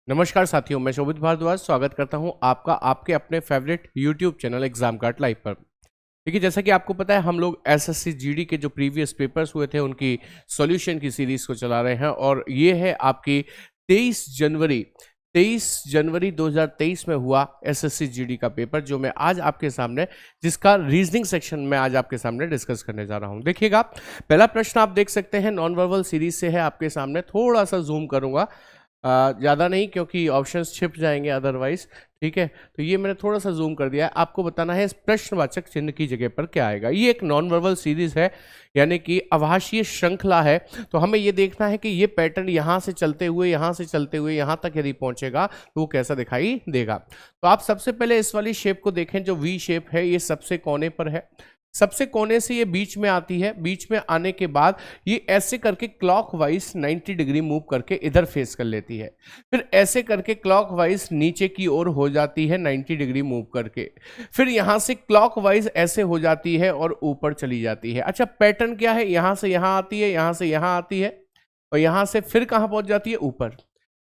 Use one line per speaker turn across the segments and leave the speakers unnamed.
नमस्कार साथियों, मैं शोभित भारद्वाज स्वागत करता हूं आपका आपके अपने favourite YouTube channel exam card live पर। देखिए, जैसा कि आपको पता है, हम लोग एसएससी जीडी के जो प्रीवियस पेपर्स हुए थे उनकी सॉल्यूशन की सीरीज को चला रहे हैं और ये है आपकी 23 जनवरी 2023 में हुआ एसएससी जीडी का पेपर, जो मैं आज आपके सामने जिसका रीजनिंग सेक्शन में आज आपके सामने डिस्कस करने जा रहा हूं। देखिएगा, पहला प्रश्न आप देख सकते हैं, नॉन वर्बल सीरीज से है आपके सामने। थोड़ा सा जूम करूंगा, ज़्यादा नहीं क्योंकि ऑप्शंस छिप जाएंगे अदरवाइज। ठीक है, तो ये मैंने थोड़ा सा जूम कर दिया है। आपको बताना है इस प्रश्नवाचक चिन्ह की जगह पर क्या आएगा। ये एक नॉन वर्बल सीरीज है, यानी कि आभाषीय श्रृंखला है। तो हमें ये देखना है कि ये पैटर्न यहाँ से चलते हुए यहाँ तक यदि पहुंचेगा तो वो कैसा दिखाई देगा। तो आप सबसे पहले इस वाली शेप को देखें, जो वी शेप है, ये सबसे कोने पर है। सबसे कोने से ये बीच में आती है। बीच में आने के बाद ये ऐसे करके क्लॉकवाइज 90 डिग्री मूव करके इधर फेस कर लेती है। फिर ऐसे करके क्लॉकवाइज नीचे की ओर हो जाती है 90 डिग्री मूव करके। फिर यहाँ से क्लॉकवाइज ऐसे हो जाती है और ऊपर चली जाती है। अच्छा, पैटर्न क्या है? यहाँ से यहाँ आती है, यहाँ से यहाँ आती है और यहाँ से फिर कहाँ पहुँच जाती है? ऊपर।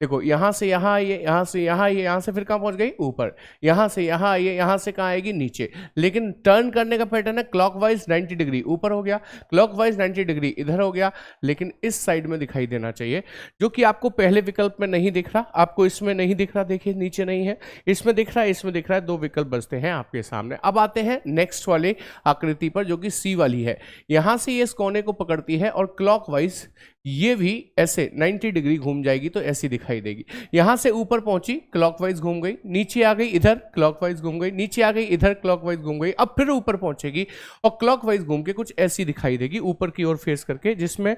देखो, यहाँ से यहाँ आई है, यहाँ से यहाँ आई है, यहाँ से फिर कहाँ पहुँच गई? ऊपर। यहाँ से यहाँ आई है, यहाँ से कहाँ आएगी? नीचे। लेकिन टर्न करने का पैटर्न है क्लॉकवाइज 90 डिग्री ऊपर हो गया, क्लॉकवाइज 90 डिग्री इधर हो गया, लेकिन इस साइड में दिखाई देना चाहिए, जो कि आपको पहले विकल्प में नहीं दिख रहा। आपको इसमें नहीं दिख रहा, देखिए नीचे नहीं है, इसमें दिख रहा है, इसमें दिख रहा है। दो विकल्प बचते हैं आपके सामने। अब आते हैं नेक्स्ट वाले आकृति पर, जो कि सी वाली है। यहाँ से ये इस कोने को पकड़ती है और क्लॉकवाइज ये भी ऐसे 90 डिग्री घूम जाएगी, तो ऐसी दिखाई देगी। यहां से ऊपर पहुंची, क्लॉकवाइज घूम गई, नीचे आ गई, इधर क्लॉकवाइज घूम गई, नीचे आ गई, इधर क्लॉकवाइज घूम गई। अब फिर ऊपर पहुंचेगी और क्लॉकवाइज घूम के कुछ ऐसी दिखाई देगी ऊपर की ओर फेस करके, जिसमें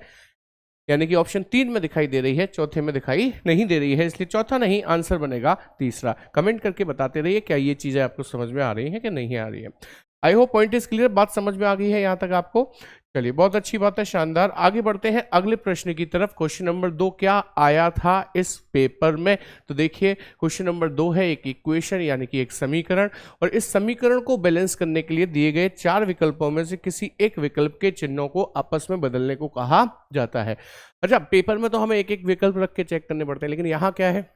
यानी कि ऑप्शन 3 में दिखाई दे रही है, चौथे में दिखाई नहीं दे रही है, इसलिए चौथा नहीं, आंसर बनेगा तीसरा। कमेंट करके बताते रहिए क्या ये चीजें आपको समझ में आ रही हैं कि नहीं आ रही है। I hope point is clear, बात समझ में आ गई है यहां तक आपको। चलिए, बहुत अच्छी बात है, शानदार। आगे बढ़ते हैं अगले प्रश्न की तरफ। क्वेश्चन नंबर 2 क्या आया था इस पेपर में? तो देखिए, क्वेश्चन नंबर 2 है एक इक्वेशन, यानी कि एक समीकरण, और इस समीकरण को बैलेंस करने के लिए दिए गए 4 विकल्पों में से किसी एक विकल्प के चिन्हों को आपस में बदलने को कहा जाता है। अच्छा, पेपर में तो हमें एक एक विकल्प रख के चेक करने पड़ते हैं, लेकिन यहाँ क्या है?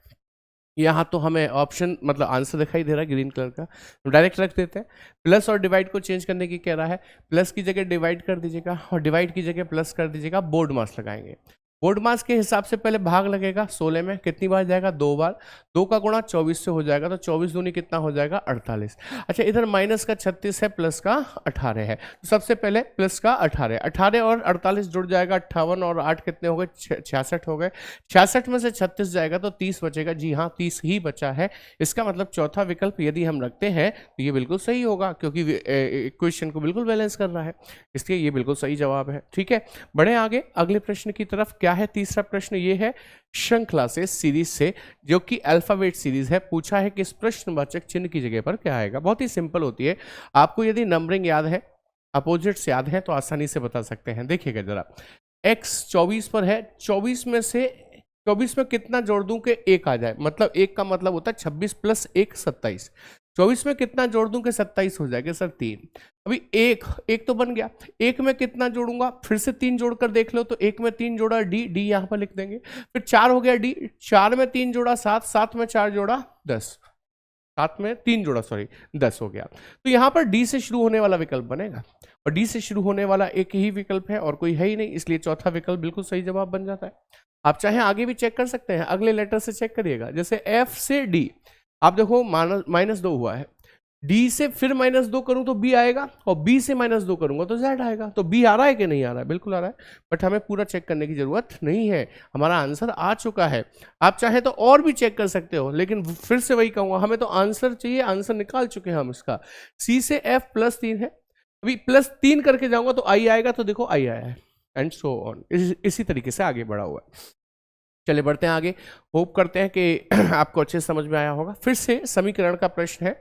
यहाँ तो हमें ऑप्शन मतलब आंसर दिखाई दे रहा है ग्रीन कलर का, तो डायरेक्ट रख देते हैं। प्लस और डिवाइड को चेंज करने की कह रहा है, प्लस की जगह डिवाइड कर दीजिएगा और डिवाइड की जगह प्लस कर दीजिएगा। बोर्ड मास लगाएंगे। बोर्ड मास के हिसाब से पहले भाग लगेगा 16 में, कितनी बार जाएगा? 2 बार। 2 का गुणा 24 से हो जाएगा, तो 24 दूनी कितना हो जाएगा? 48। अच्छा, इधर माइनस का 36 है, प्लस का 18 है, तो सबसे पहले प्लस का 18, 18 और 48 जुड़ जाएगा 58, और 8 कितने हो गए? 66 हो गए। 66 में से 36 जाएगा तो 30 बचेगा। जी हाँ, 30 ही बचा है। इसका मतलब चौथा विकल्प यदि हम रखते हैं तो ये बिल्कुल सही होगा, क्योंकि इक्वेशन को बिल्कुल बैलेंस कर रहा है, इसलिए ये बिल्कुल सही जवाब है। ठीक है, बढ़े आगे अगले प्रश्न की तरफ। क्या है तीसरा प्रश्न? ये है श्रृंखला से, सीरीज से, जो कि अल्फाबेट सीरीज है। पूछा है कि इस प्रश्नवाचक चिन्ह की जगह पर क्या आएगा। बहुत ही सिंपल होती है। आपको यदि नंबरिंग याद है, अपोजिट्स याद है, तो आसानी से बता सकते हैं। देखिएगा जरा, x 24 पर है, 24 में से 24 में कितना जोड़ दूं कि 1 आ जाए? मतलब 1 का मतलब होता है 26 प्लस 1 27। 24 में कितना जोड़ दूं कि 27 हो जाएगा? सर 3। अभी एक तो बन गया, 1 में कितना जोड़ूंगा? फिर से 3 जोड़कर देख लो, तो 1 में 3 जोड़ा डी, डी यहां पर लिख देंगे। फिर 4 हो गया डी, 4 में 3 जोड़ा 7, 7 में 4 जोड़ा 10, 7 में 3 जोड़ा 10 हो गया। तो यहां पर डी से शुरू होने वाला विकल्प बनेगा, और डी से शुरू होने वाला एक ही विकल्प है और कोई है ही नहीं, इसलिए चौथा विकल्प बिल्कुल सही जवाब बन जाता है। आप चाहे आगे भी चेक कर सकते हैं, अगले लेटर से चेक करिएगा। जैसे एफ से डी, आप देखो -2 हुआ है, डी से फिर -2 करूं तो बी आएगा, और बी से -2 करूंगा तो जेड आएगा। तो बी आ रहा है कि नहीं आ रहा है? बिल्कुल आ रहा है, बट हमें पूरा चेक करने की जरूरत नहीं है, हमारा आंसर आ चुका है। आप चाहे तो और भी चेक कर सकते हो, लेकिन फिर से वही कहूंगा, हमें तो आंसर चाहिए, आंसर निकाल चुके हैं हम इसका। सी से एफ +3 है, अभी +3 करके जाऊंगा तो आई आएगा, तो देखो आई आया है, एंड सो ऑन। इसी तरीके से आगे बढ़ा हुआ है। चलिए बढ़ते हैं आगे। होप करते हैं कि आपको अच्छे समझ में आया होगा। फिर से समीकरण का प्रश्न है,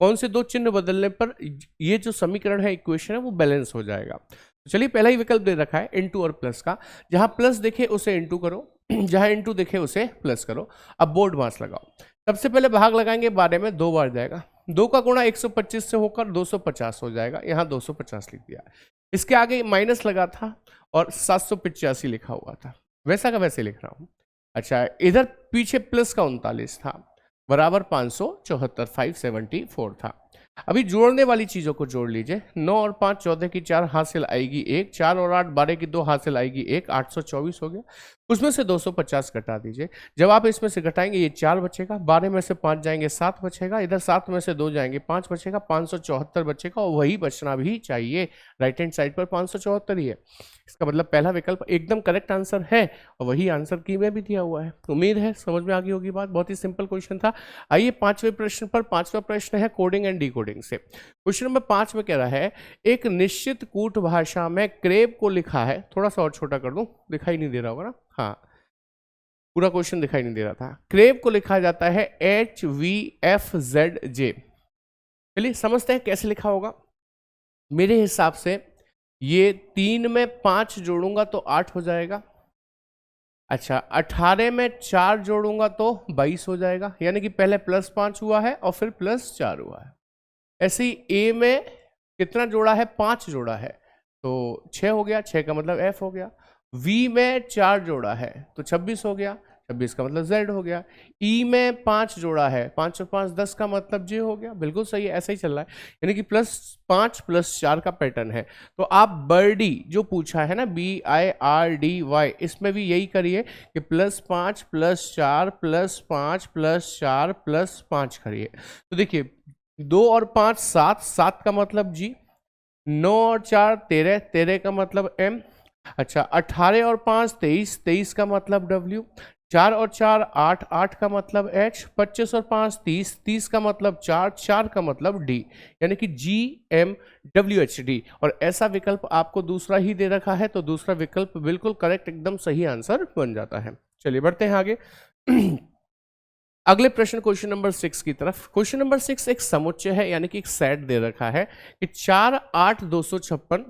कौन से 2 चिन्ह बदलने पर ये जो समीकरण है, इक्वेशन है, वो बैलेंस हो जाएगा। तो चलिए, पहला ही विकल्प दे रखा है इनटू और प्लस का। जहां प्लस दिखे उसे इनटू करो, जहां इनटू दिखे उसे प्लस करो। अब बोर्ड मास लगाओ। सबसे पहले भाग लगाएंगे, 12 में 2 बार जाएगा, 2 का गुणा 125 से होकर 250 हो जाएगा, यहाँ 250 लिख दिया। इसके आगे माइनस लगा था और 785 लिखा हुआ था, वैसा का वैसे लिख रहा हूं। अच्छा, इधर पीछे प्लस का 39 था, बराबर 574, 574 था। अभी जोड़ने वाली चीजों को जोड़ लीजिए। 9 और 5 14 की 4 हासिल आएगी 1, 4 और 8 12 की 2 हासिल आएगी 1, 824 हो गया। उसमें से 250 घटा दीजिए। जब आप इसमें से घटाएंगे ये 4 बचेगा, 12 में से 5 जाएंगे 7 बचेगा, इधर 7 में से 2 जाएंगे 5 बचेगा, 574 बचेगा और वही बचना भी चाहिए। राइट हैंड साइड पर 574 ही है। इसका मतलब पहला विकल्प एकदम करेक्ट आंसर है और वही आंसर की में भी दिया हुआ है। उम्मीद है समझ में आ गई होगी बात। बहुत ही सिंपल क्वेश्चन था। आइए पांचवें प्रश्न पर। पांचवा प्रश्न है कोडिंग एंड डिकोडिंग से। क्वेश्चन नंबर 5 में कह रहा है एक निश्चित कूट भाषा में क्रेब को लिखा है, थोड़ा सा और छोटा कर दूं, दिखाई नहीं दे रहा होगा ना, हाँ पूरा क्वेश्चन दिखाई नहीं दे रहा था। क्रेब को लिखा जाता है HVFZJ। चलिए समझते हैं कैसे लिखा होगा। मेरे हिसाब से ये 3 में 5 जोड़ूंगा तो 8 हो जाएगा। अच्छा, 18 में 4 जोड़ूंगा तो 22 हो जाएगा, यानी कि पहले +5 हुआ है और फिर +4 हुआ है। ऐसे ही ए में कितना जोड़ा है, 5 जोड़ा है तो 6 हो गया, 6 का मतलब F हो गया। V में 4 जोड़ा है तो 26 हो गया, 26 का मतलब Z हो गया। E में 5 जोड़ा है, 5 और 5 10 का मतलब J हो गया। बिल्कुल सही है, ऐसा ही चल रहा है, यानी कि +5 +4 का पैटर्न है। तो आप बर्डी जो पूछा है ना, BIRDY, इसमें भी यही करिए कि +5 +4 +5 +4 +5 करिए। तो देखिए 2 और 5 7, 7 का मतलब G, 9 और 4 13, 13 का मतलब M। अच्छा, 18 और 5 23, 23 का मतलब W, 4 और 4 8, 8 का मतलब H, 25 और 5 30, 30 का मतलब 4, 4 का मतलब D, यानी कि GMWHD। और ऐसा विकल्प आपको दूसरा ही दे रखा है तो दूसरा विकल्प बिल्कुल करेक्ट, एकदम सही आंसर बन जाता है। चलिए बढ़ते हैं आगे। अगले प्रश्न क्वेश्चन नंबर 6 की तरफ। क्वेश्चन नंबर 6 एक समुच्चय है, यानी कि एक सेट दे रखा है कि 4 8 256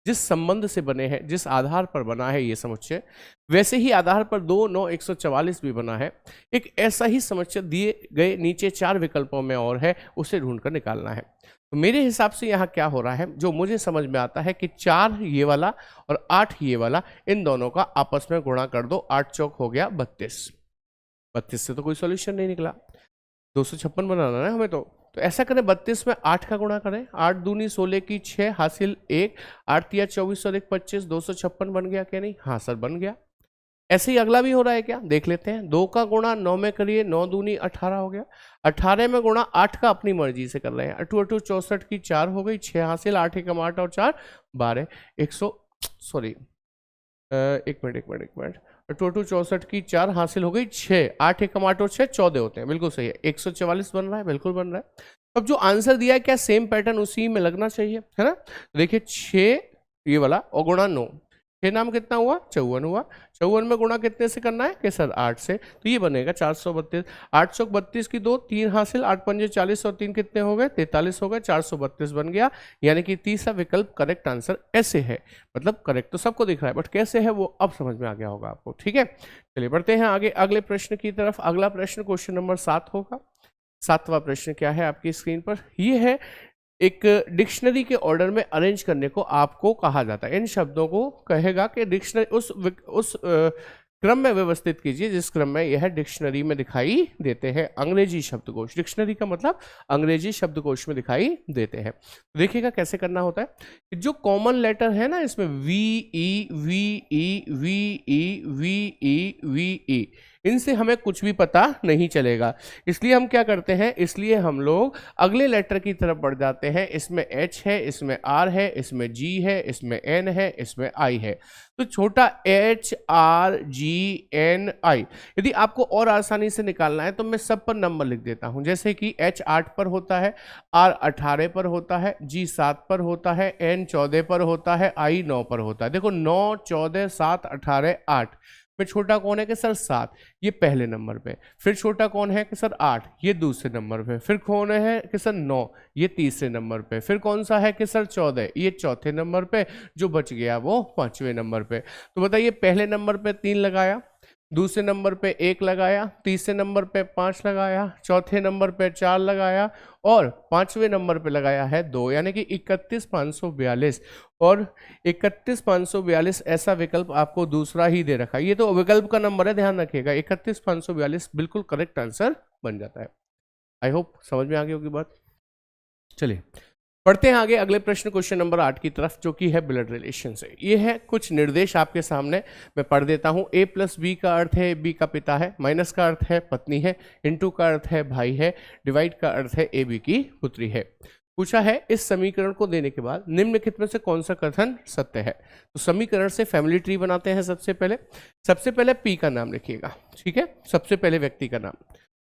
जिस संबंध से बने हैं, जिस आधार पर बना है ये समुच्चय, वैसे ही आधार पर 2 9 144 भी बना है। एक ऐसा ही समुच्चय दिए गए नीचे 4 विकल्पों में और है, उसे ढूंढकर निकालना है। तो मेरे हिसाब से यहाँ क्या हो रहा है, जो मुझे समझ में आता है कि 4 ये वाला और 8 ये वाला, इन दोनों का आपस में गुणा कर दो, 8 चौक हो गया 32। 32 से तो कोई सॉल्यूशन नहीं निकला, 256 बनाना है हमें। तो ऐसा करें, 32 में 8 का गुणा करें, 8 दूनी 16 की 6 हासिल 1, 8 तिया 24 और 1 25, 256 बन गया क्या नहीं? हाँ सर बन गया। ऐसे ही अगला भी हो रहा है क्या, देख लेते हैं। 2 का गुणा 9 में करिए, 9 दूनी 18 हो गया। 18 में गुणा 8 का अपनी मर्जी से कर रहे हैं, 8 8 64 की 4 हो गई, 6 हासिल, 8 एकम 8 और 4 12, 100 सॉरी एक मिनट, 2 64 की 4 हासिल हो गई 6, 8 एकम 8 और 6 14 होते हैं, बिल्कुल सही है। 144 बन रहा है, बिल्कुल बन रहा है। अब जो आंसर दिया है क्या सेम पैटर्न उसी में लगना चाहिए, है ना। देखिए 6 ये वाला और गुणा 9, 6 नाम कितना हुआ 54 हुआ। 54 में गुणा कितने से करना है कि सर 8 से, तो ये बनेगा 432। 832 की 2 3 हासिल, 8 पंजे 40 और 3 कितने हो गए 43 हो गए, 432 बन गया। यानी कि तीसरा विकल्प करेक्ट आंसर ऐसे है। मतलब करेक्ट तो सबको दिख रहा है, बट कैसे है वो अब समझ में आ गया होगा आपको, ठीक है। चलिए बढ़ते हैं आगे अगले प्रश्न की तरफ। अगला प्रश्न क्वेश्चन नंबर 7 होगा। 7वां प्रश्न क्या है आपकी स्क्रीन पर, ये है एक डिक्शनरी के ऑर्डर में अरेंज करने को आपको कहा जाता है। इन शब्दों को कहेगा कि डिक्शनरी उस क्रम में व्यवस्थित कीजिए जिस क्रम में यह डिक्शनरी में दिखाई देते हैं। अंग्रेजी शब्दकोश, डिक्शनरी का मतलब अंग्रेजी शब्दकोश में दिखाई देते हैं। देखिएगा कैसे करना होता है। जो कॉमन लेटर है ना इसमें VE, इनसे हमें कुछ भी पता नहीं चलेगा, इसलिए हम क्या करते हैं, इसलिए हम लोग अगले लेटर की तरफ बढ़ जाते हैं। इसमें H है, इसमें R है, इसमें G है, इसमें N है, इसमें I है। तो छोटा HRGNI। यदि आपको और आसानी से निकालना है तो मैं सब पर नंबर लिख देता हूं, जैसे कि H 8 पर होता है, R 18 पर होता है, G 7 पर होता है, N 14 पर होता है, I 9 पर होता है। देखो 9 14 7 18 8 में छोटा कौन है कि सर 7, ये पहले नंबर पे। फिर छोटा कौन है कि सर 8, ये दूसरे नंबर पे। फिर कौन है कि सर 9, ये तीसरे नंबर पे। फिर कौन सा है कि सर 14, ये चौथे नंबर पे। जो बच गया वो 5वें नंबर पे। तो बताइए पहले नंबर पे 3 लगाया, दूसरे नंबर पे 1 लगाया, तीसरे नंबर पे 5 लगाया, चौथे नंबर पे 4 लगाया और पांचवें नंबर पे लगाया है 2, यानी कि 31,542। और 31,542 ऐसा विकल्प आपको दूसरा ही दे रखा है। ये तो विकल्प का नंबर है, ध्यान रखिएगा। 31,542 बिल्कुल करेक्ट आंसर बन जाता है। आई होप समझ में आ गई होगी बात। चलिए पढ़ते हैं आगे अगले प्रश्न, क्वेश्चन नंबर 8 की तरफ, जो कि है ब्लड रिलेशन से। ये है कुछ निर्देश आपके सामने, मैं पढ़ देता हूं। a प्लस बी का अर्थ है बी का पिता है, माइनस का अर्थ है पत्नी है, इनटू का अर्थ है भाई है, डिवाइड का अर्थ है ए बी की पुत्री है। पूछा है इस समीकरण को देने के बाद निम्नलिखित में से कौन सा कथन सत्य है। तो समीकरण से फैमिली ट्री बनाते हैं। सबसे पहले पी का नाम लिखिएगा, ठीक है, सबसे पहले व्यक्ति का नाम।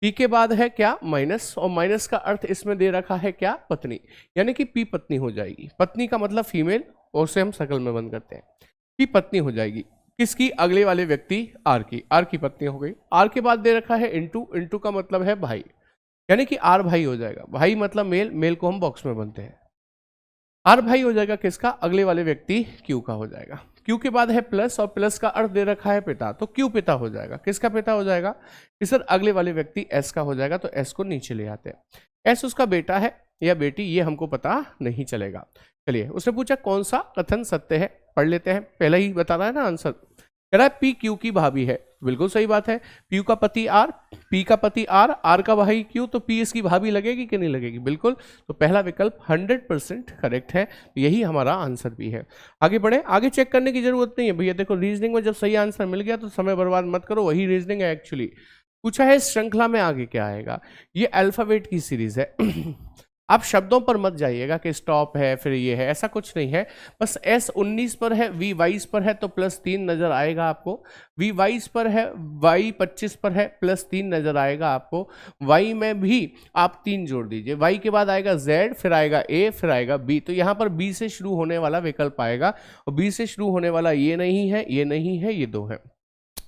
पी के बाद है क्या, माइनस, और माइनस का अर्थ इसमें दे रखा है क्या, पत्नी, यानी कि पी पत्नी हो जाएगी। पत्नी का मतलब फीमेल, और उसे हम शकल में बंद करते हैं। पी पत्नी हो जाएगी किसकी, अगले वाले व्यक्ति आर की पत्नी हो गई। आर के बाद दे रखा है इंटू, इंटू का मतलब है भाई, यानी कि आर भाई हो जाएगा। भाई मतलब मेल, मेल को हम बॉक्स में बनते हैं। आर भाई हो जाएगा किसका, अगले वाले व्यक्ति क्यू का हो जाएगा। क्यू के बाद है प्लस, और प्लस का अर्थ दे रखा है पिता, तो क्यू पिता हो जाएगा। किसका पिता हो जाएगा, सर अगले वाले व्यक्ति एस का हो जाएगा, तो एस को नीचे ले आते हैं। एस उसका बेटा है या बेटी, ये हमको पता नहीं चलेगा। चलिए उसने पूछा कौन सा कथन सत्य है, पढ़ लेते हैं। पहला ही बता रहा है ना आंसर, कह रहा है पी क्यू की भाभी है, बिल्कुल सही बात है। पी का पति आर, पी का पति आर, आर का भाई क्यू, तो पी इसकी भाभी लगेगी कि नहीं लगेगी, बिल्कुल। तो पहला विकल्प 100% करेक्ट है, यही हमारा आंसर भी है। आगे बढ़े, आगे चेक करने की जरूरत नहीं है भैया। देखो रीजनिंग में जब सही आंसर मिल गया तो समय बर्बाद मत करो, वही रीजनिंग है एक्चुअली। पूछा है इस श्रृंखला में आगे क्या आएगा। ये अल्फाबेट की सीरीज है आप शब्दों पर मत जाइएगा कि स्टॉप है फिर ये है, ऐसा कुछ नहीं है। बस S 19 पर है, V 22 पर है तो +3 नजर आएगा आपको। V 22 पर है, Y 25 पर है, +3 नजर आएगा आपको। Y में भी आप 3 जोड़ दीजिए। Y के बाद आएगा Z, फिर आएगा A, फिर आएगा B। तो यहाँ पर B से शुरू होने वाला विकल्प आएगा, और B से शुरू होने वाला ये नहीं है, ये नहीं है, ये 2 है।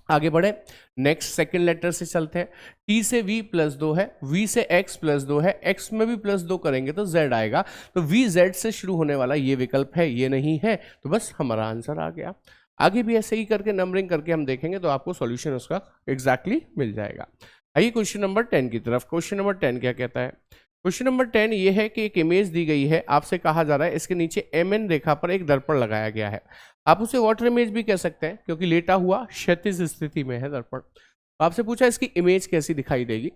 आगे बढ़े, नेक्स्ट सेकंड लेटर से चलते हैं। T से V +2 है, V से X +2 है, X में भी +2 करेंगे तो Z आएगा। तो V Z से शुरू होने वाला ये विकल्प है, ये नहीं है, तो बस हमारा आंसर आ गया। आगे भी ऐसे ही करके नंबरिंग करके हम देखेंगे तो आपको सॉल्यूशन उसका एग्जैक्टली मिल जाएगा। आइए क्वेश्चन नंबर 10 की तरफ। क्वेश्चन नंबर 10 क्या कहता है। क्वेश्चन नंबर 10 ये है कि एक इमेज दी गई है, आपसे कहा जा रहा है इसके नीचे MN रेखा पर एक दर्पण लगाया गया है। आप उसे वाटर इमेज भी कह सकते हैं क्योंकि लेटा हुआ क्षैतिज स्थिति में है दर्पण। तो आपसे पूछा इसकी इमेज कैसी दिखाई देगी।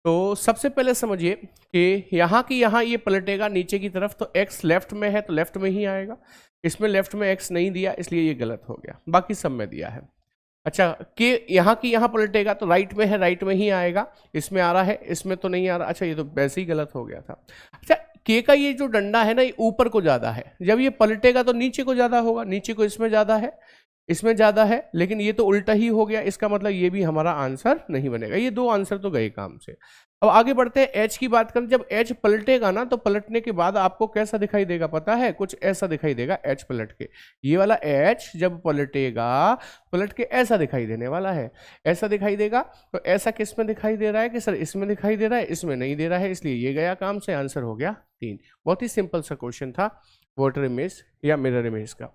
तो सबसे पहले समझिए कि यहाँ की यहाँ ये पलटेगा नीचे की तरफ, तो X लेफ्ट में है तो लेफ्ट में ही आएगा। इसमें लेफ्ट में X नहीं दिया इसलिए ये गलत हो गया, बाकी सब में दिया है। अच्छा, के यहाँ की यहाँ पलटेगा तो राइट में है, राइट में ही आएगा। इसमें आ रहा है, इसमें तो नहीं आ रहा। अच्छा, ये तो वैसे ही गलत हो गया था। अच्छा, के का ये जो डंडा है ना, ये ऊपर को ज्यादा है, जब ये पलटेगा तो नीचे को ज्यादा होगा। नीचे को इसमें ज्यादा है, इसमें ज्यादा है, लेकिन ये तो उल्टा ही हो गया। इसका मतलब ये भी हमारा आंसर नहीं बनेगा। ये 2 आंसर तो गए काम से। अब आगे बढ़ते हैं, एच की बात करें। जब एच पलटेगा ना तो पलटने के बाद आपको कैसा दिखाई देगा पता है, कुछ ऐसा दिखाई देगा एच पलट के। ये वाला एच जब पलटेगा, पलट के ऐसा दिखाई देने वाला है, ऐसा दिखाई देगा। तो ऐसा किस में दिखाई दे रहा है कि सर इसमें दिखाई दे रहा है, इसमें नहीं दे रहा है, इसलिए ये गया काम से। आंसर हो गया 3। बहुत ही सिंपल सा क्वेश्चन था वाटर इमेज या मिरर इमेज का।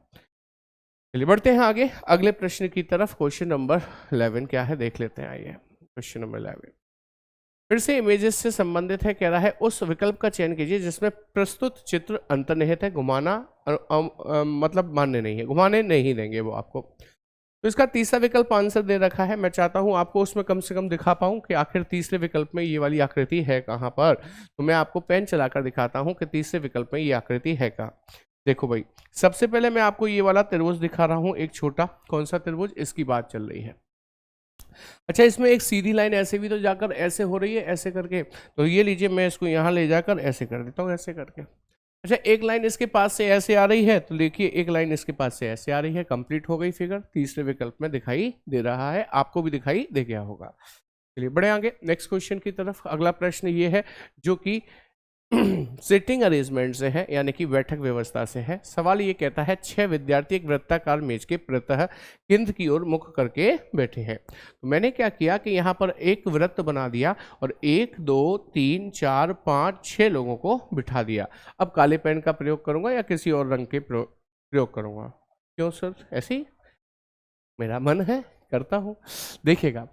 चलिए बढ़ते हैं आगे अगले प्रश्न की तरफ। क्वेश्चन नंबर 11 क्या है देख लेते हैं। आइए क्वेश्चन नंबर 11 फिर से इमेजेस से संबंधित है। कह रहा है उस विकल्प का चयन कीजिए जिसमें प्रस्तुत चित्र अंतर्निहित है। घुमाना मतलब मान्य नहीं है, घुमाने नहीं देंगे वो आपको। तो इसका तीसरा विकल्प आंसर दे रखा है। मैं चाहता हूं आपको उसमें कम से कम दिखा पाऊं कि आखिर तीसरे विकल्प में ये वाली आकृति है कहां पर। तो मैं आपको पेन चलाकर दिखाता हूं कि तीसरे विकल्प में ये आकृति है कहां। देखो भाई, सबसे पहले मैं आपको ये वाला त्रिभुज दिखा रहा हूं, एक छोटा। कौन सा त्रिभुज, इसकी बात चल रही है। अच्छा, इसमें एक सीधी लाइन ऐसे भी तो जाकर ऐसे हो रही है, ऐसे करके। तो ये लीजिए, मैं इसको यहाँ ले जाकर ऐसे कर देता हूँ, ऐसे करके। अच्छा, एक लाइन इसके पास से ऐसे आ रही है, तो देखिए एक लाइन इसके पास से ऐसे आ रही है। कंप्लीट हो गई फिगर, तीसरे विकल्प में दिखाई दे रहा है, आपको भी दिखाई दे गया होगा। चलिए बढ़े आगे नेक्स्ट क्वेश्चन की तरफ। अगला प्रश्न ये है जो कि सिटिंग अरेंजमेंट से है, यानी कि बैठक व्यवस्था से है। सवाल ये कहता है 6 विद्यार्थी एक वृत्ताकार मेज के प्रतः केंद्र की ओर मुख करके बैठे हैं। तो मैंने क्या किया कि यहाँ पर एक वृत्त बना दिया और 1 2 3 4 5 6 लोगों को बिठा दिया। अब काले पेन का प्रयोग करूंगा या किसी और रंग के प्रयोग करूंगा। क्यों सर, ऐसे ही मेरा मन है करता हूं। देखिएगा,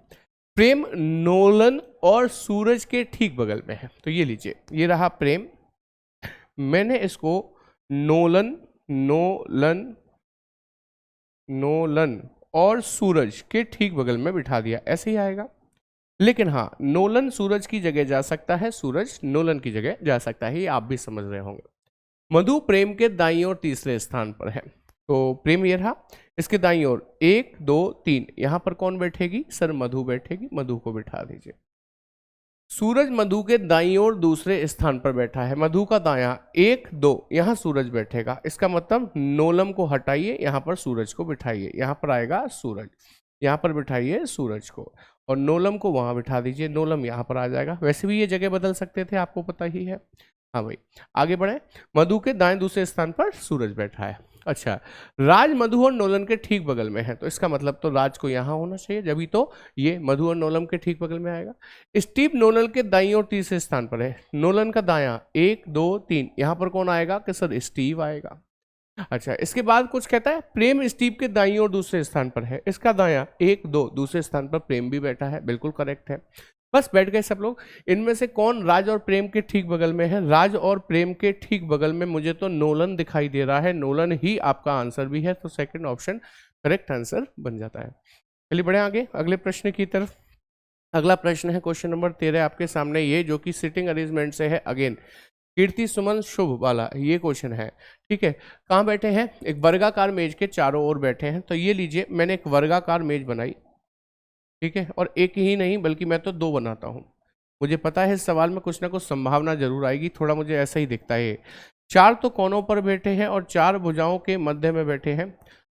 प्रेम नोलन और सूरज के ठीक बगल में है, तो ये लीजिए, ये रहा प्रेम, मैंने इसको नोलन नोलन नोलन और सूरज के ठीक बगल में बिठा दिया, ऐसे ही आएगा। लेकिन हाँ, नोलन सूरज की जगह जा सकता है, सूरज नोलन की जगह जा सकता है, ये आप भी समझ रहे होंगे। मधु प्रेम के दाईं ओर तीसरे स्थान पर है, तो प्रेम ये रहा, इसके दाईं ओर 1 2 3, यहां पर कौन बैठेगी सर? मधु बैठेगी, मधु को बिठा दीजिए। सूरज मधु के दाईं ओर दूसरे स्थान पर बैठा है, मधु का दायां 1 2, यहां सूरज बैठेगा, इसका मतलब नोलम को हटाइए, यहां पर सूरज को बिठाइए, यहां पर आएगा सूरज, यहां पर बिठाइए सूरज को, और नोलम को वहां बिठा दीजिए, नोलम यहां पर आ जाएगा। वैसे भी ये जगह बदल सकते थे, आपको पता ही है। हाँ भाई, आगे बढ़े। मधु के दाएं दूसरे स्थान पर सूरज बैठा है। अच्छा, राज मधु और नोलन के ठीक बगल में है, तो इसका मतलब तो राज को यहां होना चाहिए, जब तो ये मधु और नोलन के ठीक बगल में आएगा। स्टीव नोलन के दाईं और तीसरे स्थान पर है, नोलन का दायां 1 2 3, यहां पर कौन आएगा कि सर? स्टीव आएगा। अच्छा, इसके बाद कुछ कहता है, प्रेम स्टीव के दाईं और दूसरे स्थान पर है, इसका दायां 1 2, दूसरे स्थान पर प्रेम भी बैठा है, बिल्कुल करेक्ट है। बस बैठ गए सब लोग। इनमें से कौन राज और प्रेम के ठीक बगल में है? राज और प्रेम के ठीक बगल में मुझे तो नोलन दिखाई दे रहा है, नोलन ही आपका आंसर भी है, तो सेकंड ऑप्शन करेक्ट आंसर बन जाता है। चलिए बढ़े आगे अगले प्रश्न की तरफ। अगला प्रश्न है क्वेश्चन नंबर 13 आपके सामने, ये जो कि सिटिंग अरेंजमेंट से है, अगेन कीर्ति सुमन शुभ वाला ये क्वेश्चन है। ठीक है, कहाँ बैठे हैं? एक वर्गाकार मेज के चारों ओर बैठे हैं, तो ये लीजिए, मैंने एक वर्गाकार मेज बनाई, ठीक है, और एक ही नहीं बल्कि मैं तो 2 बनाता हूँ। मुझे पता है इस सवाल में कुछ ना कुछ संभावना जरूर आएगी, थोड़ा मुझे ऐसा ही दिखता है। 4 तो कोनों पर बैठे हैं और 4 भुजाओं के मध्य में बैठे हैं।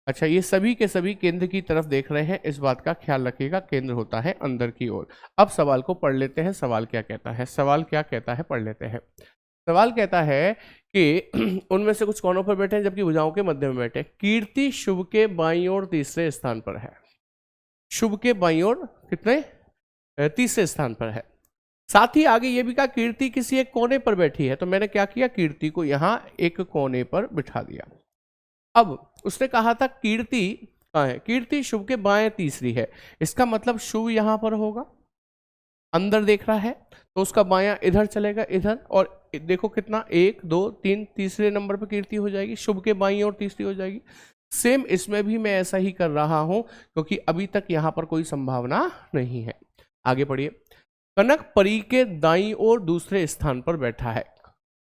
अच्छा, ये सभी के सभी केंद्र की तरफ देख रहे हैं, इस बात का ख्याल रखिएगा, केंद्र होता है अंदर की ओर। अब सवाल को पढ़ लेते हैं, सवाल क्या कहता है, सवाल क्या कहता है पढ़ लेते हैं। सवाल कहता है कि उनमें से कुछ कोनों पर बैठे हैं जबकि भुजाओं के मध्य में बैठे। कीर्ति शुभ के बाईं ओर तीसरे स्थान पर है, शुभ के बाईं ओर कितने? तीसरे स्थान पर है। साथ ही आगे ये भी कहा कीर्ति किसी एक कोने पर बैठी है, तो मैंने क्या किया, कीर्ति को यहां एक कोने पर बिठा दिया। अब उसने कहा था कीर्ति कहाँ है? कीर्ति शुभ के बाएं तीसरी है, इसका मतलब शुभ यहां पर होगा, अंदर देख रहा है, तो उसका बायां इधर चलेगा, इधर, और देखो कितना 1 2 3, तीसरे नंबर पर कीर्ति हो जाएगी, शुभ के बाईं ओर तीसरी हो जाएगी। सेम इसमें भी मैं ऐसा ही कर रहा हूं, क्योंकि अभी तक यहां पर कोई संभावना नहीं है। आगे पढ़िए। कनक परी के दाईं ओर दूसरे स्थान पर बैठा है,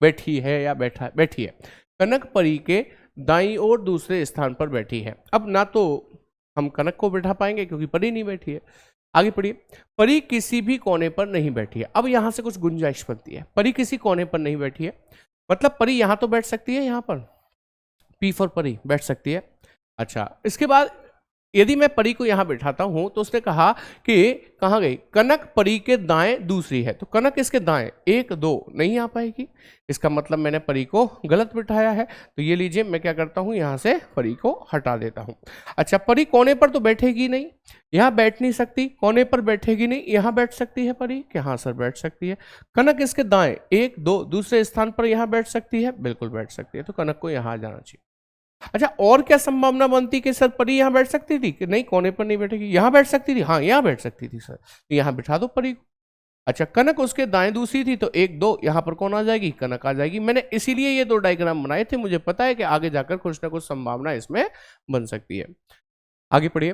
बैठी है या बैठा है? बैठी है। कनक परी के दाईं ओर दूसरे स्थान पर बैठी है। अब ना तो हम कनक को बैठा पाएंगे क्योंकि परी नहीं बैठी है। आगे पढ़िए। परी किसी भी कोने पर नहीं बैठी है। अब यहां से कुछ गुंजाइश बनती है, परी किसी कोने पर नहीं बैठी है, मतलब परी यहां तो बैठ सकती है, यहां पर पी फॉर परी बैठ सकती है। अच्छा, इसके बाद यदि मैं परी को यहां बैठाता हूं, तो उसने कहा कि कहां गई? कनक परी के दाएं दूसरी है, तो कनक इसके दाएं 1 2 नहीं आ पाएगी, इसका मतलब मैंने परी को गलत बिठाया है। तो ये लीजिए, मैं क्या करता हूं, यहां से परी को हटा देता हूं। अच्छा, परी कोने पर तो बैठेगी नहीं, यहां बैठ नहीं सकती, कोने पर बैठेगी नहीं, यहां बैठ सकती है परी? कि हाँ सर बैठ सकती है। कनक इसके दाएं 1 2 दूसरे स्थान पर यहां बैठ सकती है, बिल्कुल बैठ सकती है, तो कनक को यहां आ जाना चाहिए। अच्छा, और क्या संभावना बनती कि सर परी यहां बैठ सकती थी? कि नहीं, कोने पर नहीं बैठेगी, यहां बैठ सकती थी? हाँ यहां बैठ सकती थी सर, तो यहां बिठा दो परी को। अच्छा, कनक उसके दाएं दूसरी थी, तो 1 2 यहां पर कौन आ जाएगी? कनक आ जाएगी। मैंने इसीलिए ये 2 डायग्राम बनाए थे, मुझे पता है कि आगे जाकर कुछ ना कुछ संभावना इसमें बन सकती है। आगे पढ़िए।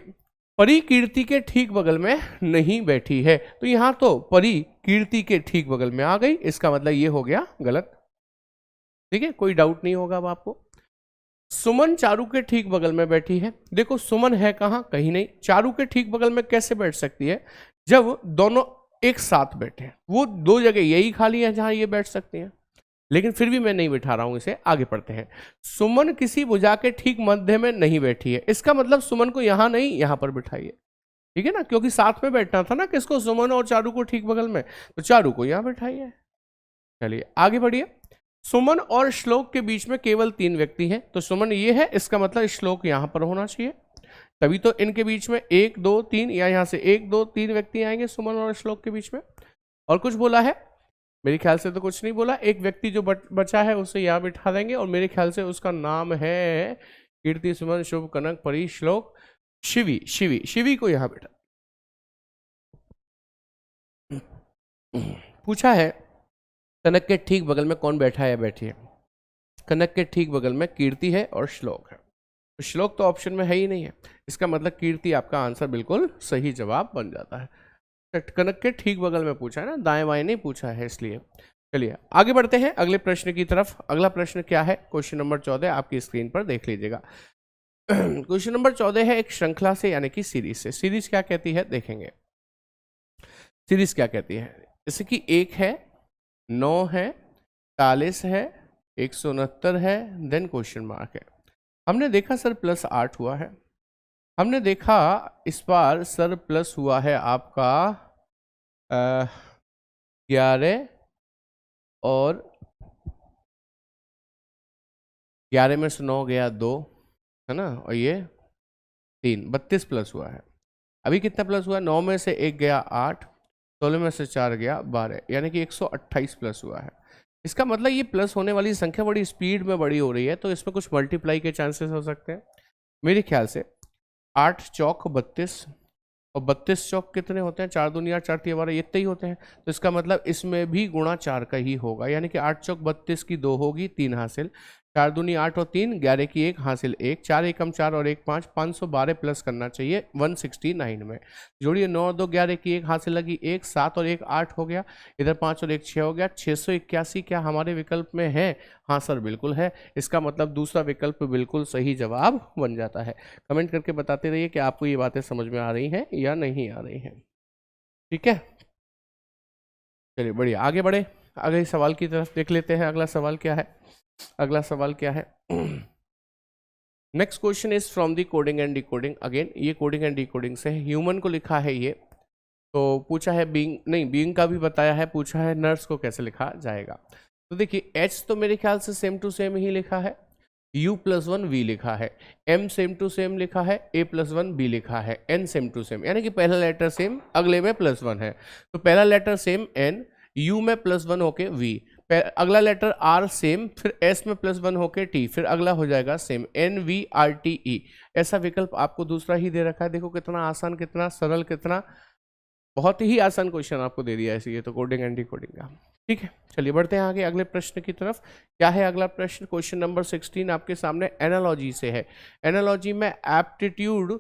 परी कीर्ति के ठीक बगल में नहीं बैठी है, तो यहां तो परी कीर्ति के ठीक बगल में आ गई, इसका मतलब ये हो गया गलत। ठीक है, कोई डाउट नहीं होगा अब आपको। सुमन चारू के ठीक बगल में बैठी है। देखो सुमन है कहां? कहीं नहीं। चारू के ठीक बगल में कैसे बैठ सकती है? जब दोनों एक साथ बैठे, वो 2 जगह यही खाली है जहां ये बैठ सकती हैं, लेकिन फिर भी मैं नहीं बिठा रहा हूं इसे। आगे पढ़ते हैं। सुमन किसी भुजा के ठीक मध्य में नहीं बैठी है, इसका मतलब सुमन को यहां नहीं यहां पर बिठाइए, ठीक है ना, क्योंकि साथ में बैठना था ना किसको? सुमन और चारू को ठीक बगल में, तो चारू को यहां बिठाइए। चलिए आगे बढ़िए। सुमन और श्लोक के बीच में केवल 3 व्यक्ति हैं, तो सुमन ये है, इसका मतलब श्लोक यहां पर होना चाहिए, तभी तो इनके बीच में 1 2 3 या यहां से 1 2 3 व्यक्ति आएंगे सुमन और श्लोक के बीच में। और कुछ बोला है? मेरे ख्याल से तो कुछ नहीं बोला। एक व्यक्ति जो बचा है उसे यहां बिठा देंगे, और मेरे ख्याल से उसका नाम है कीर्ति सुमन शुभ कनक परी श्लोक। शिवी, शिवी, शिवी को यहां बैठा पूछा है कनक के ठीक बगल में कौन बैठा है या बैठी है। कनक के ठीक बगल में कीर्ति है और श्लोक है। तो श्लोक तो ऑप्शन में है ही नहीं है, इसका मतलब कीर्ति आपका आंसर बिल्कुल सही जवाब बन जाता है। कनक के ठीक बगल में पूछा है ना, दाएं बाएं नहीं पूछा है इसलिए। चलिए आगे बढ़ते हैं अगले प्रश्न की तरफ। अगला प्रश्न क्या है, क्वेश्चन नंबर 14 आपकी स्क्रीन पर देख लीजिएगा। क्वेश्चन नंबर 14 है एक श्रृंखला से यानी कि सीरीज से। सीरीज क्या कहती है देखेंगे, सीरीज क्या कहती है। जैसे कि 1 है, 9 है, 40 है, 169 है, देन क्वेश्चन मार्क है। हमने देखा सर +8 हुआ है, हमने देखा इस बार सर प्लस हुआ है आपका 11 और 11 में से 9 गया 2 है ना, और ये 3, 32 प्लस हुआ है। अभी कितना प्लस हुआ, 9 में से 1 गया 8, 16 में से 4 गया 12, यानी कि 128 प्लस हुआ है। इसका मतलब ये प्लस होने वाली संख्या बड़ी स्पीड में बड़ी हो रही है, तो इसमें कुछ मल्टीप्लाई के चांसेस हो सकते हैं मेरे ख्याल से। 8 चौक 32 और 32 चौक कितने होते हैं, 4 दूनी 8, 4 तीन 12, इतने ही होते हैं। तो इसका मतलब इसमें भी गुणा 4 का ही होगा, यानी कि 8 चौक 32 की 2 होगी, 3 हासिल, 4 दूनी 8 और 3 11 की 1 हासिल 1, 4 एकम 4 और 1 5, 512 प्लस करना चाहिए 169 में। जोड़िए 9 और 2 11 की 1 हासिल लगी 1, 7 और 1 8 हो गया, इधर 5 और 1 6 हो गया, 681 क्या हमारे विकल्प में है। हाँ सर बिल्कुल है, इसका मतलब दूसरा विकल्प बिल्कुल सही जवाब बन जाता है। कमेंट करके बताते रहिए कि आपको ये बातें समझ में आ रही हैं या नहीं आ रही हैं। ठीक है, चलिए बढ़िया, आगे बढ़े, अगले सवाल की तरफ देख लेते हैं। अगला सवाल क्या है, अगला सवाल क्या है। Next question is from the coding and decoding. Again ये कोडिंग एंड डिकोडिंग से ह्यूमन को लिखा है ये, तो पूछा है बीइंग, नहीं बीइंग का भी बताया है, पूछा है नर्स को कैसे लिखा जाएगा। तो देखिए एच तो मेरे ख्याल से सेम टू सेम ही लिखा है, U+1 V लिखा है, M सेम टू सेम लिखा है, A+1 B लिखा है, N सेम टू सेम, यानी कि पहला लेटर सेम अगले में +1 है, तो पहला लेटर सेम N, U में +1 होके V, अगला लेटर R सेम, फिर S में +1 होके T, फिर अगला हो जाएगा सेम NVRTE। ऐसा विकल्प आपको दूसरा ही दे रखा है। देखो कितना आसान, कितना सरल, कितना बहुत ही आसान क्वेश्चन आपको दे दिया है ये तो कोडिंग एंड डिकोडिंग का। ठीक है, चलिए बढ़ते हैं आगे अगले प्रश्न की तरफ। क्या है अगला प्रश्न, क्वेश्चन नंबर 16 आपके सामने एनालॉजी से है। एनालॉजी में एप्टीट्यूड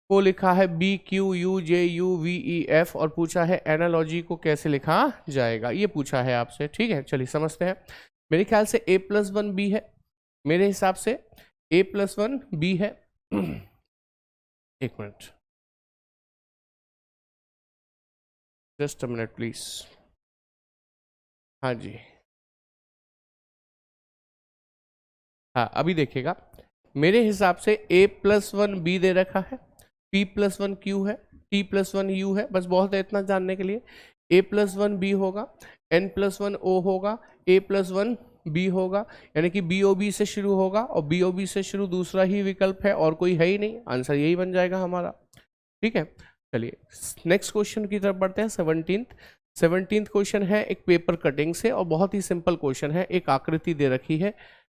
को लिखा है BQUJUVEF और पूछा है एनालॉजी को कैसे लिखा जाएगा, ये पूछा है आपसे। ठीक है, चलिए समझते हैं। मेरे ख्याल से A+1 B है, मेरे हिसाब से A+1 B है। एक minute, just a minute please. हाँ जी, हाँ अभी देखिएगा, मेरे हिसाब से A+1 B दे रखा है, P+1 Q है, T+1 U है, बस बहुत है इतना जानने के लिए। A+1 B होगा, N+1 O होगा, A+1 B होगा, यानी कि BOB से शुरू होगा और BOB से शुरू दूसरा ही विकल्प है और कोई है ही नहीं, आंसर यही बन जाएगा हमारा। ठीक है, चलिए नेक्स्ट क्वेश्चन की तरफ बढ़ते हैं। 17th क्वेश्चन है एक पेपर कटिंग से और बहुत ही सिंपल क्वेश्चन है। एक आकृति दे रखी है,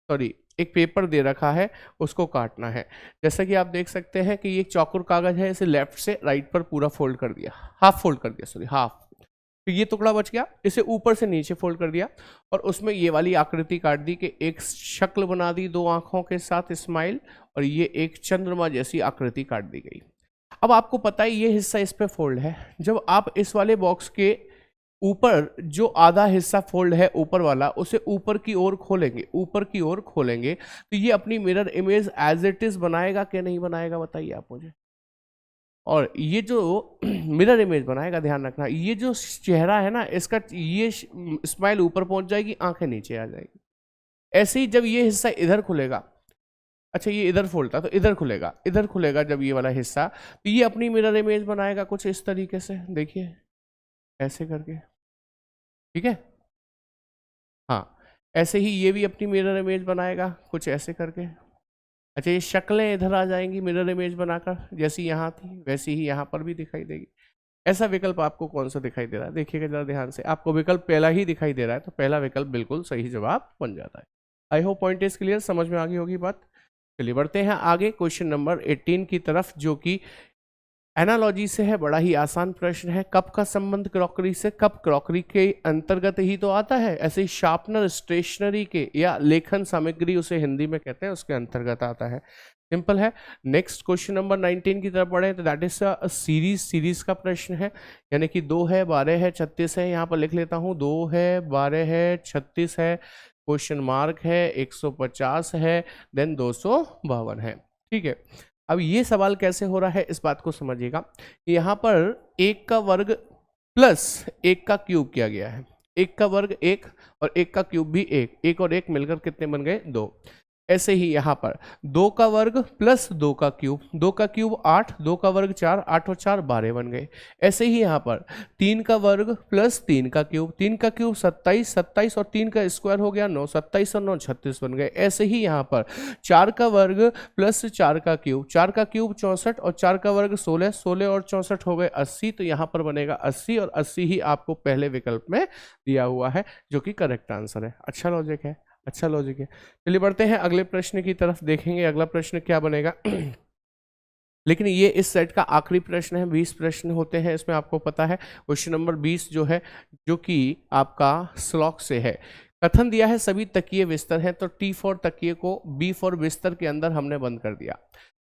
सॉरी एक पेपर दे रखा है, उसको काटना है। जैसा कि आप देख सकते हैं कि ये एक चौकोर कागज है, इसे लेफ्ट से राइट पर पूरा फोल्ड कर दिया, हाफ फोल्ड कर दिया, सॉरी हाफ, तो ये टुकड़ा बच गया, इसे ऊपर से नीचे फोल्ड कर दिया और उसमें ये वाली आकृति काट दी कि एक शक्ल बना दी 2 आंखों के साथ स्माइल, और ये एक चंद्रमा जैसी आकृति काट दी गई। अब आपको पता है ये हिस्सा इस पे फोल्ड है, जब आप इस वाले बॉक्स के ऊपर जो आधा हिस्सा फोल्ड है ऊपर वाला, उसे ऊपर की ओर खोलेंगे, ऊपर की ओर खोलेंगे तो ये अपनी mirror image as it is बनाएगा कि नहीं बनाएगा, बताइए आप मुझे। और ये जो मिरर इमेज बनाएगा, ध्यान रखना, ये जो चेहरा है ना इसका, ये स्माइल ऊपर पहुंच जाएगी, आंखें नीचे आ जाएगी। ऐसे ही जब ये हिस्सा इधर खुलेगा, अच्छा ये इधर फोल्ड था तो इधर खुलेगा, इधर खुलेगा जब ये वाला हिस्सा, तो ये अपनी मिरर इमेज बनाएगा कुछ इस तरीके से, देखिए ऐसे करके। ठीक है, हाँ ऐसे ही ये भी अपनी मिरर इमेज बनाएगा कुछ ऐसे करके। अच्छा ये शक्लें इधर आ जाएंगी मिरर इमेज बनाकर, जैसी यहाँ थी वैसी ही यहाँ पर भी दिखाई देगी। ऐसा विकल्प आपको कौन सा दिखाई दे रहा है, देखिएगा जरा ध्यान से, आपको विकल्प पहला ही दिखाई दे रहा है, तो पहला विकल्प बिल्कुल सही जवाब बन जाता है। I hope point is clear, समझ में आ गई होगी बात। चलिए बढ़ते हैं आगे क्वेश्चन नंबर 18 की तरफ, जो कि एनालॉजी से है। बड़ा ही आसान प्रश्न है। कप का संबंध क्रॉकरी से, कप क्रॉकरी के अंतर्गत ही तो आता है। ऐसे ही शार्पनर स्टेशनरी के या लेखन सामग्री उसे हिंदी में कहते हैं, उसके अंतर्गत आता है। सिंपल है। नेक्स्ट क्वेश्चन नंबर 19 की तरफ बढ़े तो दैट इज सीरीज का प्रश्न है, यानी कि 2 है, 12 है, 36 है। यहाँ पर लिख लेता हूँ, 2 है, 12 है, 36 है, क्वेश्चन मार्क है, 150 है, देन 252 है। ठीक है। अब ये सवाल कैसे हो रहा है इस बात को समझिएगा। यहाँ पर 1 का वर्ग प्लस 1 का क्यूब किया गया है। 1 का वर्ग 1 और 1 का क्यूब भी 1, 1 और 1 मिलकर कितने बन गए? 2। ऐसे ही यहाँ पर 2 का वर्ग प्लस 2 का क्यूब, 2 का क्यूब 8, 2 का वर्ग 4, 8 और 4 12 बन गए। ऐसे ही यहाँ पर 3 का वर्ग प्लस 3 का क्यूब, 3 का क्यूब 27, 27 और 3 का स्क्वायर हो गया 9, 27 और 9 36 बन गए। ऐसे ही यहाँ पर 4 का वर्ग प्लस 4 का क्यूब, 4 का क्यूब 64 और 4 का वर्ग 16, 16 और 64 हो गए 80। तो यहाँ पर बनेगा 80 और 80 ही आपको पहले विकल्प में दिया हुआ है, जो कि करेक्ट आंसर है। अच्छा लॉजिक है, अच्छा लॉजिक है। चलिए बढ़ते हैं अगले प्रश्न की तरफ, देखेंगे अगला प्रश्न क्या बनेगा। लेकिन ये इस सेट का आखिरी प्रश्न है। 20 प्रश्न होते हैं इसमें, आपको पता है। क्वेश्चन नंबर 20 जो है, जो कि आपका श्लोक से है। कथन दिया है सभी तकिए बिस्तर हैं, तो T फॉर तकिए को B फॉर बिस्तर के अंदर हमने बंद कर दिया।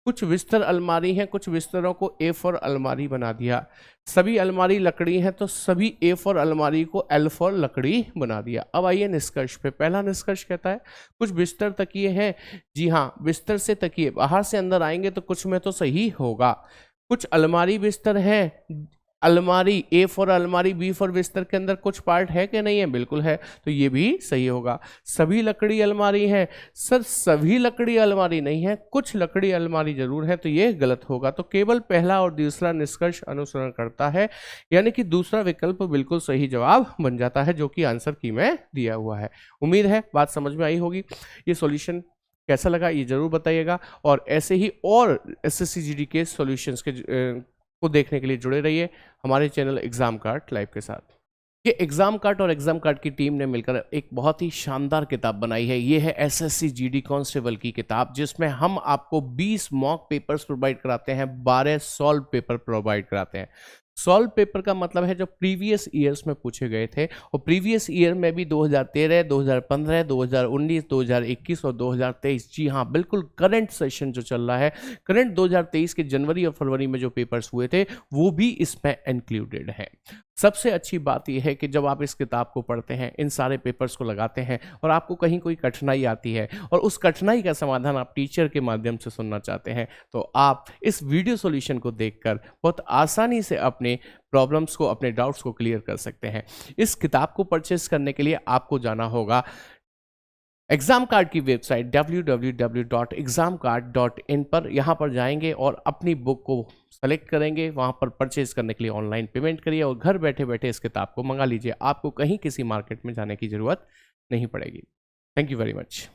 कुछ बिस्तर अलमारी हैं, कुछ बिस्तरों को A फॉर अलमारी बना दिया। सभी अलमारी लकड़ी हैं, तो सभी A फॉर अलमारी को L फॉर लकड़ी बना दिया। अब आइए निष्कर्ष पे। पहला निष्कर्ष कहता है कुछ बिस्तर तकिए हैं। जी हाँ, बिस्तर से तकिए बाहर से अंदर आएंगे तो कुछ में तो सही होगा। कुछ अलमारी बिस्तर हैं, अलमारी A फॉर अलमारी B फॉर बिस्तर के अंदर कुछ पार्ट है कि नहीं है? बिल्कुल है, तो ये भी सही होगा। सभी लकड़ी अलमारी है, सर सभी लकड़ी अलमारी नहीं है, कुछ लकड़ी अलमारी जरूर है, तो ये गलत होगा। तो केवल पहला और दूसरा निष्कर्ष अनुसरण करता है, यानी कि दूसरा विकल्प बिल्कुल सही जवाब बन जाता है, जो कि आंसर की में दिया हुआ है। उम्मीद है बात समझ में आई होगी। ये सॉल्यूशन कैसा लगा ये जरूर बताइएगा, और ऐसे ही और SSC GD के सॉल्यूशंस के को देखने के लिए जुड़े रहिए हमारे चैनल एग्जाम कार्ड लाइव के साथ। ये एग्जाम कार्ड और एग्जाम कार्ड की टीम ने मिलकर एक बहुत ही शानदार किताब बनाई है। ये है SSC GD कांस्टेबल की किताब, जिसमें हम आपको 20 मॉक पेपर्स प्रोवाइड कराते हैं, 12 सॉल्व पेपर प्रोवाइड कराते हैं। सॉल्व पेपर का मतलब है जो प्रीवियस ईयर्स में पूछे गए थे, और प्रीवियस ईयर में भी 2013, 2015, 2019, 2021 और 2023। जी हाँ, बिल्कुल करंट सेशन जो चल रहा है, करंट 2023 के जनवरी और फरवरी में जो पेपर्स हुए थे वो भी इसमें इंक्लूडेड है। सबसे अच्छी बात यह है कि जब आप इस किताब को पढ़ते हैं, इन सारे पेपर्स को लगाते हैं, और आपको कहीं कोई कठिनाई आती है और उस कठिनाई का समाधान आप टीचर के माध्यम से सुनना चाहते हैं, तो आप इस वीडियो सॉल्यूशन को देखकर बहुत आसानी से अपने प्रॉब्लम्स को, अपने डाउट्स को क्लियर कर सकते हैं। इस किताब को परचेस करने के लिए आपको जाना होगा एग्जाम कार्ड की वेबसाइट www.examcard.in पर। यहाँ पर जाएंगे और अपनी बुक को सेलेक्ट करेंगे, वहाँ पर परचेज करने के लिए ऑनलाइन पेमेंट करिए और घर बैठे बैठे इस किताब को मंगा लीजिए। आपको कहीं किसी मार्केट में जाने की ज़रूरत नहीं पड़ेगी। Thank you very much.